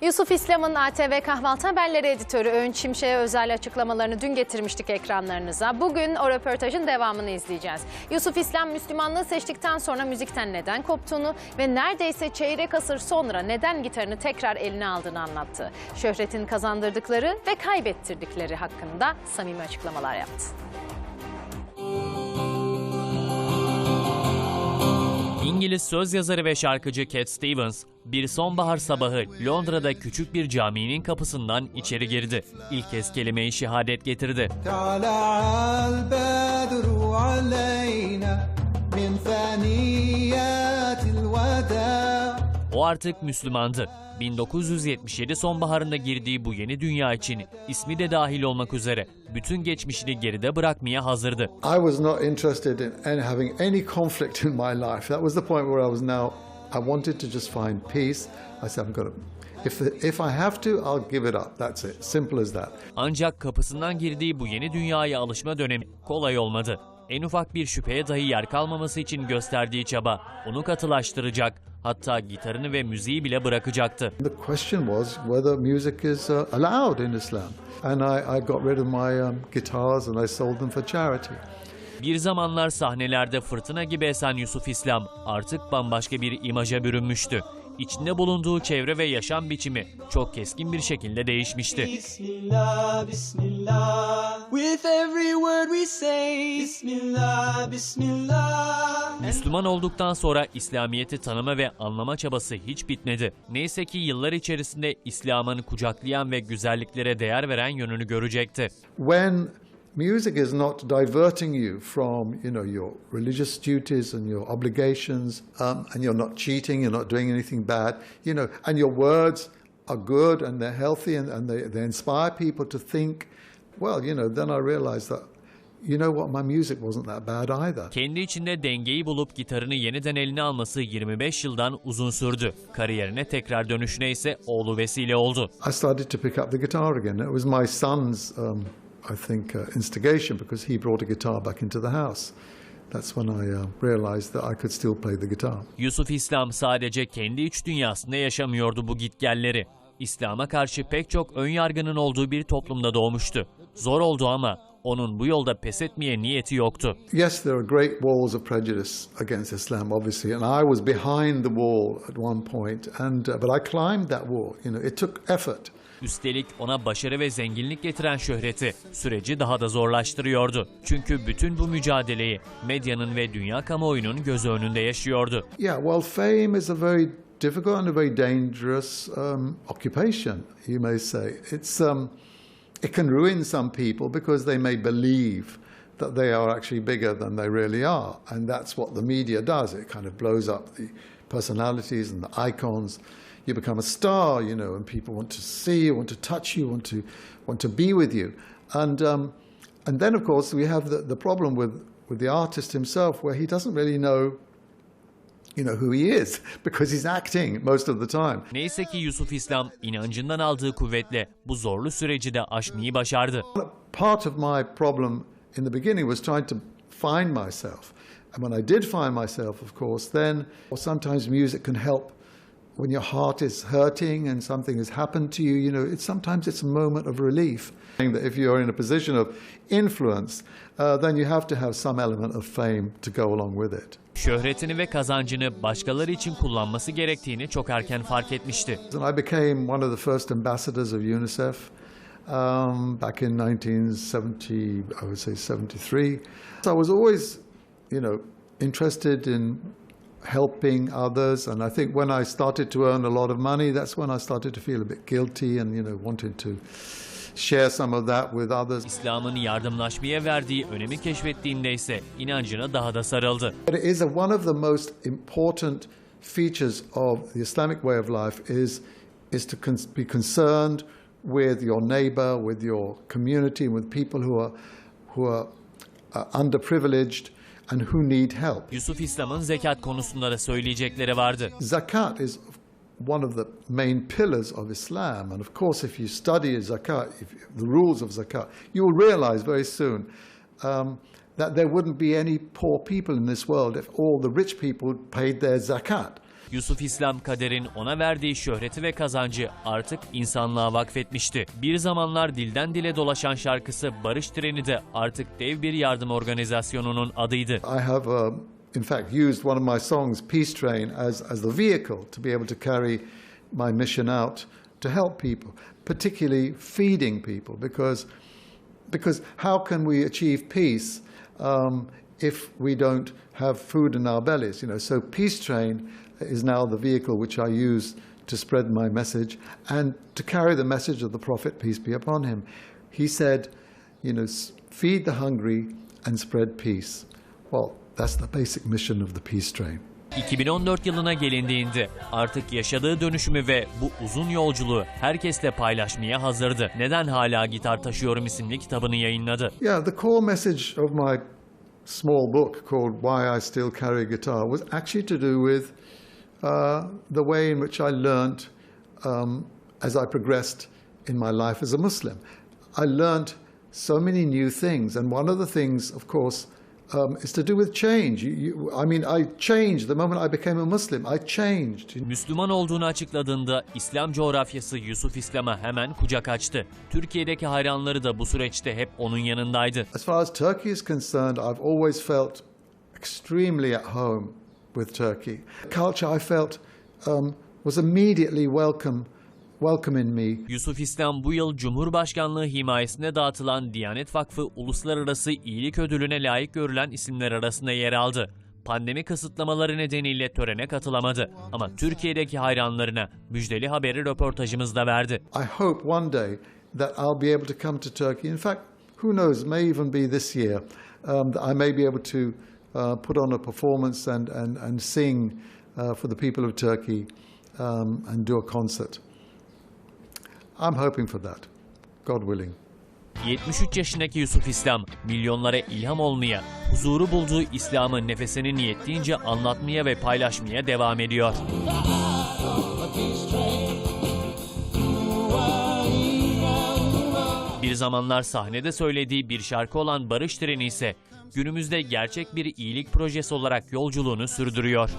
Yusuf İslam'ın ATV Kahvaltı Haberleri editörü Öğünç Şimşek'e özel açıklamalarını dün getirmiştik ekranlarınıza. Bugün o röportajın devamını izleyeceğiz. Yusuf İslam, Müslümanlığı seçtikten sonra müzikten neden koptuğunu ve neredeyse çeyrek asır sonra neden gitarını tekrar eline aldığını anlattı. Şöhretin kazandırdıkları ve kaybettirdikleri hakkında samimi açıklamalar yaptı. İngiliz söz yazarı ve şarkıcı Cat Stevens, bir sonbahar sabahı Londra'da küçük bir caminin kapısından içeri girdi. İlk kez kelime-i şehadet getirdi. O artık Müslümandı. 1977 sonbaharında girdiği bu yeni dünya için ismi de dahil olmak üzere bütün geçmişini geride bırakmaya hazırdı. I was not interested in having any conflict in my life. That was the point where I was now. I wanted to just find peace. I said, I'm going to. If I have to, I'll give it up. That's it. Simple as that. Ancak kapısından girdiği bu yeni dünyaya alışma dönemi kolay olmadı. En ufak bir şüpheye dahi yer kalmaması için gösterdiği çaba onu katılaştıracak, hatta gitarını ve müziği bile bırakacaktı. The question was whether music is allowed in Islam. And I got rid of my guitars and I sold them for charity. Bir zamanlar sahnelerde fırtına gibi esen Yusuf İslam artık bambaşka bir imaja bürünmüştü. İçinde bulunduğu çevre ve yaşam biçimi çok keskin bir şekilde değişmişti. Bismillah, Bismillah. With every word we say, Bismillah, Bismillah. Müslüman olduktan sonra İslamiyet'i tanıma ve anlama çabası hiç bitmedi. Neyse ki yıllar içerisinde İslam'ın kucaklayan ve güzelliklere değer veren yönünü görecekti. When music is not diverting you from, your religious duties and your obligations, and you're not cheating, you're not doing anything bad, and your words are good and they're healthy and they inspire people to think, well, then I realized that, my music wasn't that bad either. Kendi içinde dengeyi bulup gitarını yeniden eline alması 25 yıldan uzun sürdü. Kariyerine tekrar dönüşüne ise oğlu vesile oldu. I started to pick up the guitar again. It was my son's I think instigation, because he brought a guitar back into the house. That's when I realized that I could still play the guitar. Yusuf İslam sadece kendi iç dünyasında yaşamıyordu bu gitgelleri. İslam'a karşı pek çok ön yargının olduğu bir toplumda doğmuştu. Zor oldu ama onun bu yolda pes etmeye niyeti yoktu. Yes, there are great walls of prejudice against Islam, obviously, and I was behind the wall at one point, but I climbed that wall. It took effort. Üstelik ona başarı ve zenginlik getiren şöhreti süreci daha da zorlaştırıyordu. Çünkü bütün bu mücadeleyi medyanın ve dünya kamuoyunun gözü önünde yaşıyordu. Yeah, well, fame is a very difficult and a very dangerous occupation, you may say. It can ruin some people because they may believe that they are actually bigger than they really are, and that's what the media does. It kind of blows up the personalities and the icons. You become a star, and people want to see you, want to touch you, want to be with you, and then of course we have the problem with the artist himself, where he doesn't really know, who he is, because he's acting most of the time. Neyse ki Yusuf İslam inancından aldığı kuvvetle bu zorlu süreci de aşmayı başardı. Part of my problem in the beginning was trying to find myself, and when I did find myself, of course, then sometimes music can help. When your heart is hurting and something has happened to you, sometimes it's a moment of relief. That if you're in a position of influence, then you have to have some element of fame to go along with it. Şöhretini ve kazancını başkaları için kullanması gerektiğini çok erken fark etmişti. And I became one of the first ambassadors of UNICEF back in 1970, I would say 73. So I was always, interested in helping others, and I think when I started to earn a lot of money, that's when I started to feel a bit guilty and wanted to share some of that with others. İslam'ın yardımlaşmaya verdiği önemi keşfettiğinde ise inancına daha da sarıldı. But it is one of the most important features of the Islamic way of life is to be concerned with your neighbor, with your community, with people who are underprivileged and who need help. Yusuf İslam'ın zekat konusunda da söyleyecekleri vardı. Zakat is one of the main pillars of Islam, and of course if you study zakat, the rules of zakat, you will realize very soon that there wouldn't be any poor people in this world if all the rich people paid their zakat. Yusuf İslam kaderin ona verdiği şöhreti ve kazancı artık insanlığa vakfetmişti. Bir zamanlar dilden dile dolaşan şarkısı Barış Treni de artık dev bir yardım organizasyonunun adıydı. I have in fact used one of my songs, Peace Train, as the vehicle to be able to carry my mission out to help people, particularly feeding people, because how can we achieve peace if we don't have food in our bellies? So Peace Train is now the vehicle which I use to spread my message and to carry the message of the Prophet, peace be upon him. He said, feed the hungry and spread peace. Well, that's the basic mission of the Peace Train. 2014 yılına gelindiğinde artık yaşadığı dönüşümü ve bu uzun yolculuğu herkesle paylaşmaya hazırdı. Neden Hala Gitar Taşıyorum isimli kitabını yayınladı. Yeah, the core message of my small book called Why I Still Carry a Guitar was actually to do with the way in which I learned as I progressed in my life as a Muslim. I learned so many new things, and one of the things, of course, is to do with change. I changed the moment I became a Muslim. I changed. Müslüman olduğunu açıkladığında İslam coğrafyası Yusuf İslam'a hemen kucak açtı. Türkiye'deki hayranları da bu süreçte hep onun yanındaydı. As far as Turkey is concerned, I've always felt extremely at home with Turkey. Culture I felt was immediately welcome in me. Yusuf İslam bu yıl Cumhurbaşkanlığı himayesine dağıtılan Diyanet Vakfı Uluslararası İyilik Ödülü'ne layık görülen isimler arasında yer aldı. Pandemi kısıtlamaları nedeniyle törene katılamadı ama Türkiye'deki hayranlarına müjdeli haberi röportajımızda verdi. I hope one day that I'll be able to come to Turkey. In fact, who knows, may even be this year, that I may be able to put on a performance and sing for the people of Turkey and do a concert. I'm hoping for that, God willing. 73 yaşındaki Yusuf İslam, milyonlara ilham olmaya, huzuru bulduğu İslam'ı nefesinin yettiğince anlatmaya ve paylaşmaya devam ediyor. Bir zamanlar sahnede söylediği bir şarkı olan Barış Treni ise günümüzde gerçek bir iyilik projesi olarak yolculuğunu sürdürüyor.